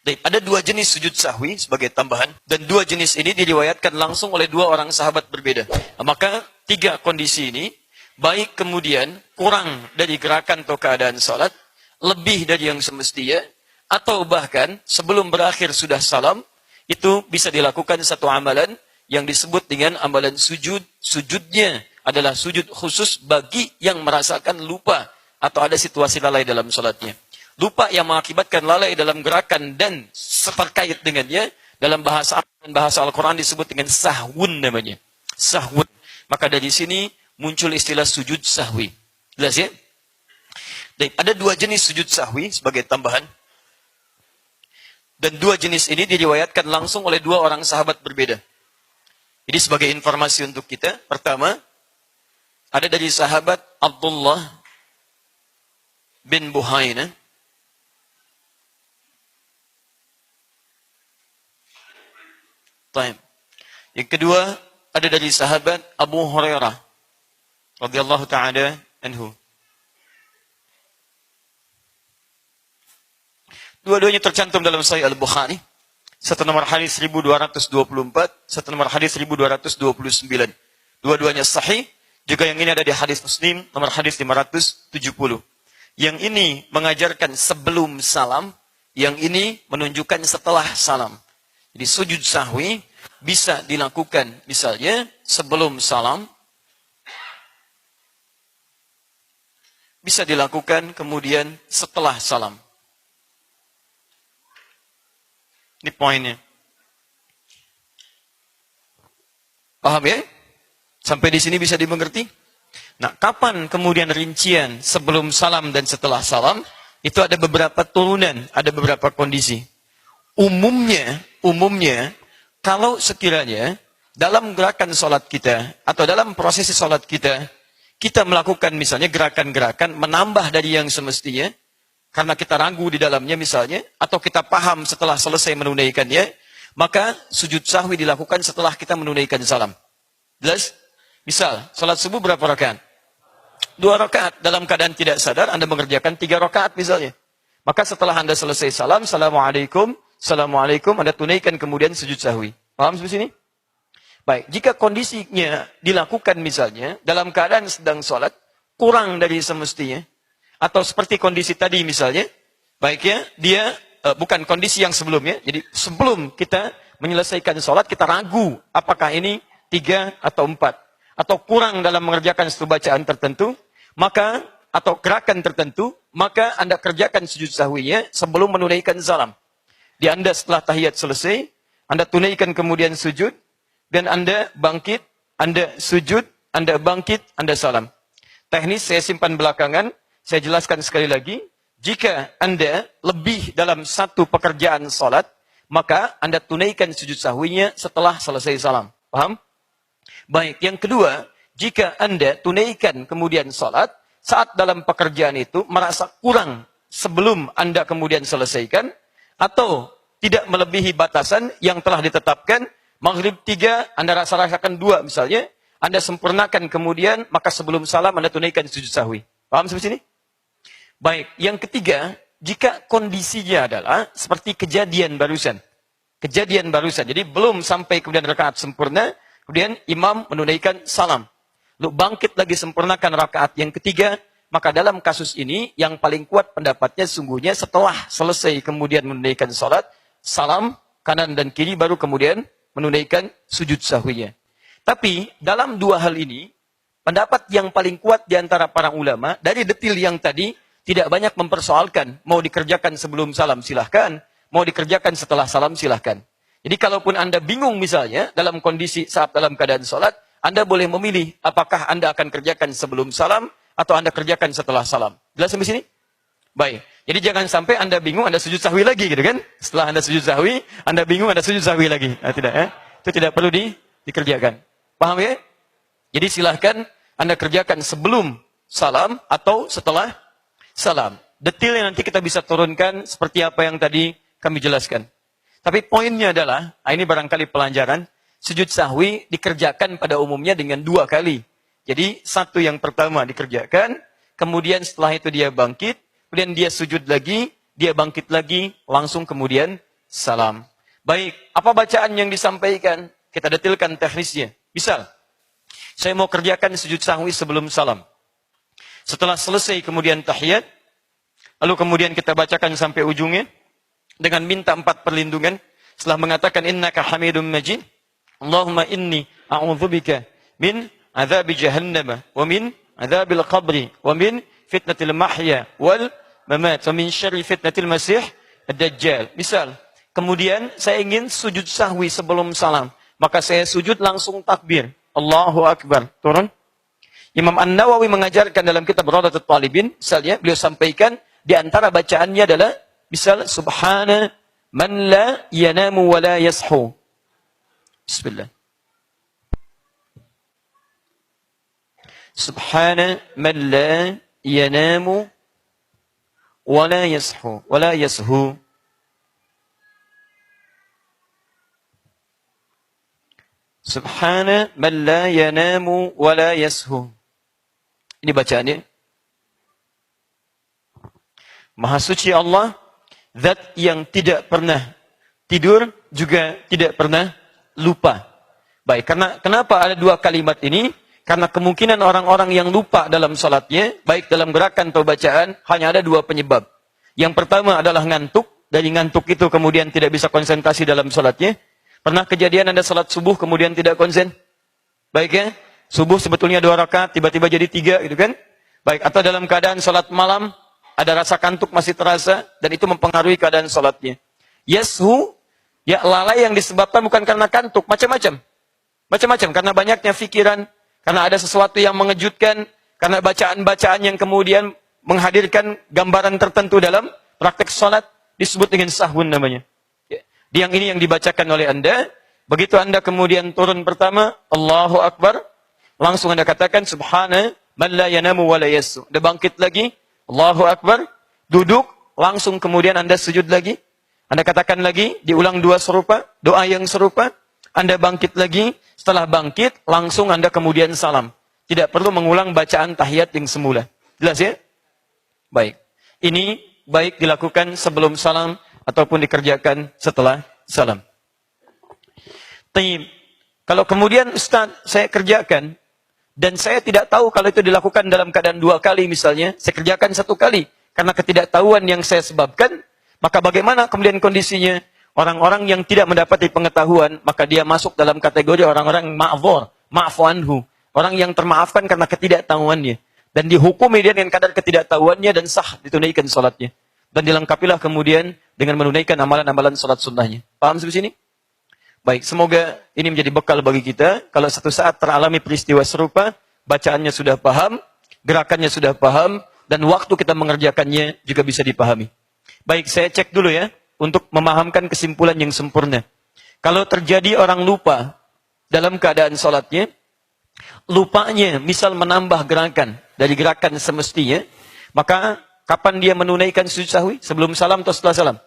Baik, ada dua jenis sujud sahwi sebagai tambahan, dan dua jenis ini diriwayatkan langsung oleh dua orang sahabat berbeda. Maka tiga kondisi ini, baik kemudian kurang dari gerakan atau keadaan salat, lebih dari yang semestinya, atau bahkan sebelum berakhir sudah salam, itu bisa dilakukan satu amalan yang disebut dengan amalan sujud. Sujudnya adalah sujud khusus bagi yang merasakan lupa atau ada situasi lalai dalam salatnya. Lupa yang mengakibatkan lalai dalam gerakan dan terkait dengannya, dalam bahasa Al-Quran disebut dengan sahwun namanya. Sahwun. Maka dari sini muncul istilah sujud sahwi. Jelas ya? Baik, ada dua jenis sujud sahwi sebagai tambahan. Dan dua jenis ini diriwayatkan langsung oleh dua orang sahabat berbeda. Jadi sebagai informasi untuk kita, pertama, ada dari sahabat Abdullah bin Buhaina. Yang kedua, ada dari sahabat Abu Hurairah radhiyallahu ta'ala anhu. Dua-duanya tercantum dalam Sahih Al-Bukhari. Satu nomor hadis 1224, satu nomor hadis 1229. Dua-duanya sahih. Juga yang ini ada di hadis Muslim, nomor hadis 570. Yang ini mengajarkan sebelum salam, yang ini menunjukkan setelah salam. Jadi sujud sahwi bisa dilakukan misalnya sebelum salam, bisa dilakukan kemudian setelah salam. Ini poinnya. Paham ya? Sampai di sini bisa dimengerti? Nah, kapan kemudian rincian sebelum salam dan setelah salam? Itu ada beberapa turunan, ada beberapa kondisi. Umumnya, kalau sekiranya dalam gerakan sholat kita, atau dalam prosesi sholat kita, kita melakukan misalnya gerakan-gerakan menambah dari yang semestinya, karena kita ragu di dalamnya misalnya, atau kita paham setelah selesai menunaikannya, maka sujud sahwi dilakukan setelah kita menunaikan salam. Jelas? Misal, sholat subuh berapa rakaat? 2 rakaat. Dalam keadaan tidak sadar, Anda mengerjakan 3 rakaat misalnya. Maka setelah Anda selesai salam, Assalamualaikum, Anda tunaikan kemudian sujud sahwi. Paham sampai sini? Baik, jika kondisinya dilakukan misalnya, dalam keadaan sedang sholat, kurang dari semestinya, atau seperti kondisi tadi misalnya, baiknya dia bukan kondisi yang sebelumnya, jadi sebelum kita menyelesaikan sholat, kita ragu apakah ini 3 atau 4, atau kurang dalam mengerjakan satu bacaan tertentu, maka atau gerakan tertentu, maka Anda kerjakan sujud sahwinya sebelum menunaikan salam. Di Anda setelah tahiyat selesai, Anda tunaikan kemudian sujud, dan Anda bangkit, Anda sujud, Anda bangkit, Anda salam. Teknis saya simpan belakangan, saya jelaskan sekali lagi, jika Anda lebih dalam satu pekerjaan salat, maka Anda tunaikan sujud sahwinya setelah selesai salam. Paham? Baik, yang kedua, jika Anda tunaikan kemudian salat, saat dalam pekerjaan itu merasa kurang sebelum Anda kemudian selesaikan, atau tidak melebihi batasan yang telah ditetapkan, maghrib 3, Anda rasakan 2 misalnya, Anda sempurnakan kemudian, maka sebelum salam Anda tunaikan sujud sahwi. Paham sampai sini? Baik, yang ketiga, jika kondisinya adalah seperti kejadian barusan. Kejadian barusan, jadi belum sampai kemudian rakaat sempurna, kemudian imam menunaikan salam. Lalu bangkit lagi sempurnakan rakaat yang ketiga, maka dalam kasus ini yang paling kuat pendapatnya sungguhnya setelah selesai kemudian menunaikan salat, salam kanan dan kiri baru kemudian menunaikan sujud sahwinya. Tapi dalam dua hal ini, pendapat yang paling kuat di antara para ulama dari detil yang tadi tidak banyak mempersoalkan mau dikerjakan sebelum salam silahkan, mau dikerjakan setelah salam silahkan. Jadi kalaupun Anda bingung misalnya dalam kondisi saat dalam keadaan salat, Anda boleh memilih apakah Anda akan kerjakan sebelum salam atau Anda kerjakan setelah salam. Jelas sampai sini? Baik. Jadi jangan sampai Anda bingung, Anda sujud sahwi lagi gitu kan? Setelah Anda sujud sahwi, Anda bingung, Anda sujud sahwi lagi. Nah, tidak ya? Itu tidak perlu dikerjakan. Paham ya? Jadi silahkan Anda kerjakan sebelum salam atau setelah salam. Detailnya nanti kita bisa turunkan seperti apa yang tadi kami jelaskan. Tapi poinnya adalah, ini barangkali pelajaran, sujud sahwi dikerjakan pada umumnya dengan 2 kali. Jadi satu yang pertama dikerjakan, kemudian setelah itu dia bangkit, kemudian dia sujud lagi, dia bangkit lagi, langsung kemudian salam. Baik, apa bacaan yang disampaikan? Kita detilkan teknisnya. Misal, saya mau kerjakan sujud sahwi sebelum salam. Setelah selesai kemudian tahiyat, lalu kemudian kita bacakan sampai ujungnya dengan minta 4 perlindungan. Setelah mengatakan innaka hamidum majid, Allahumma inni a'udzubika min adzabi jahannam wa min adzabil qabri wa min fitnatil mahya wal mamat wa min syarri fitnatil masih ad-dajjal. Misal, kemudian saya ingin sujud sahwi sebelum salam, maka saya sujud langsung takbir. Allahu Akbar. Turun. Imam An-Nawawi mengajarkan dalam kitab Rawdatul Talibin, misalnya beliau sampaikan di antara bacaannya adalah misal subhana man la yanamu wa la yashu. Bismillah. Subhana man la yanamu wa la yashu wa la yashu. Subhana man la yanamu wa la yashu. Ini bacaannya. Maha suci Allah, zat yang tidak pernah tidur juga tidak pernah lupa. Baik, kenapa ada 2 kalimat ini? Karena kemungkinan orang-orang yang lupa dalam salatnya, baik dalam gerakan atau bacaan, hanya ada 2 penyebab. Yang pertama adalah ngantuk. Dari ngantuk itu kemudian tidak bisa konsentrasi dalam salatnya. Pernah kejadian Anda salat subuh kemudian tidak konsen? Baik ya? Subuh sebetulnya 2 rakaat, tiba-tiba jadi 3 gitu kan? Baik, atau dalam keadaan salat malam, ada rasa kantuk masih terasa, dan itu mempengaruhi keadaan salatnya. Yashu, ya lalai yang disebabkan bukan karena kantuk, macam-macam. Macam-macam, karena banyaknya pikiran, karena ada sesuatu yang mengejutkan, karena bacaan-bacaan yang kemudian menghadirkan gambaran tertentu dalam praktek salat, disebut dengan sahwun namanya. Yang ini yang dibacakan oleh Anda, begitu Anda kemudian turun pertama, Allahu Akbar, langsung Anda katakan, Subhana man la yanamu wa la yashu. Anda bangkit lagi, Allahu Akbar, duduk, langsung kemudian Anda sujud lagi. Anda katakan lagi, diulang 2 serupa, doa yang serupa, Anda bangkit lagi, setelah bangkit, langsung Anda kemudian salam. Tidak perlu mengulang bacaan tahiyat yang semula. Jelas ya? Baik. Ini baik dilakukan sebelum salam, ataupun dikerjakan setelah salam. Taib. Kalau kemudian Ustaz, saya kerjakan, dan saya tidak tahu kalau itu dilakukan dalam keadaan 2 kali misalnya, saya kerjakan 1 kali, karena ketidaktahuan yang saya sebabkan, maka bagaimana kemudian kondisinya? Orang-orang yang tidak mendapati pengetahuan, maka dia masuk dalam kategori orang-orang ma'dzur, ma'fu anhu. Orang yang termaafkan karena ketidaktahuannya. Dan dihukumi dia dengan kadar ketidaktahuannya dan sah ditunaikan salatnya. Dan dilengkapilah kemudian dengan menunaikan amalan-amalan salat sunnahnya. Paham sampai sini? Baik, semoga ini menjadi bekal bagi kita. Kalau satu saat teralami peristiwa serupa, bacaannya sudah paham, gerakannya sudah paham, dan waktu kita mengerjakannya juga bisa dipahami. Baik, saya cek dulu ya, untuk memahamkan kesimpulan yang sempurna. Kalau terjadi orang lupa dalam keadaan salatnya, lupanya misal menambah gerakan dari gerakan semestinya, maka kapan dia menunaikan sujud sahwi? Sebelum salam atau setelah salam?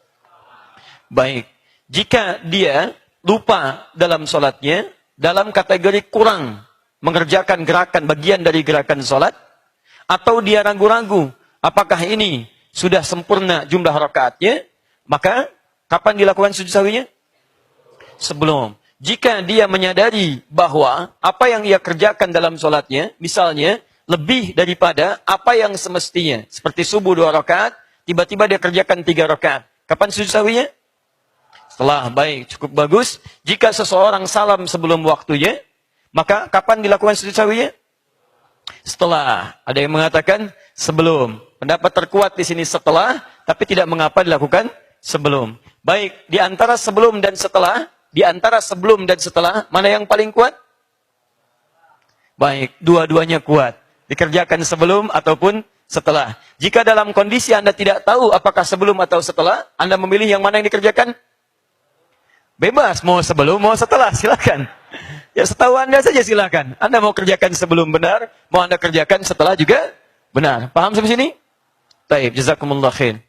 Baik. Jika dia lupa dalam salatnya, dalam kategori kurang mengerjakan gerakan bagian dari gerakan salat, atau dia ragu-ragu apakah ini sudah sempurna jumlah rakaatnya, maka kapan dilakukan sujud sahwinya? Sebelum. Jika dia menyadari bahwa apa yang ia kerjakan dalam salatnya, misalnya lebih daripada apa yang semestinya. Seperti subuh 2 rakaat, tiba-tiba dia kerjakan 3 rakaat. Kapan sujud sahwinya? Setelah. Baik, cukup bagus. Jika seseorang salam sebelum waktunya, maka kapan dilakukan sujud sahwinya? Setelah. Ada yang mengatakan sebelum. Pendapat terkuat di sini setelah, tapi tidak mengapa dilakukan sebelum. Baik, di antara sebelum dan setelah, mana yang paling kuat? Baik, dua-duanya kuat. Dikerjakan sebelum ataupun setelah. Jika dalam kondisi Anda tidak tahu apakah sebelum atau setelah, Anda memilih yang mana yang dikerjakan? Bebas, mau sebelum, mau setelah, silakan. Ya setahu Anda saja silakan. Anda mau kerjakan sebelum benar, mau Anda kerjakan setelah juga benar. Paham sampai sini? Baik, jazakumullah khair.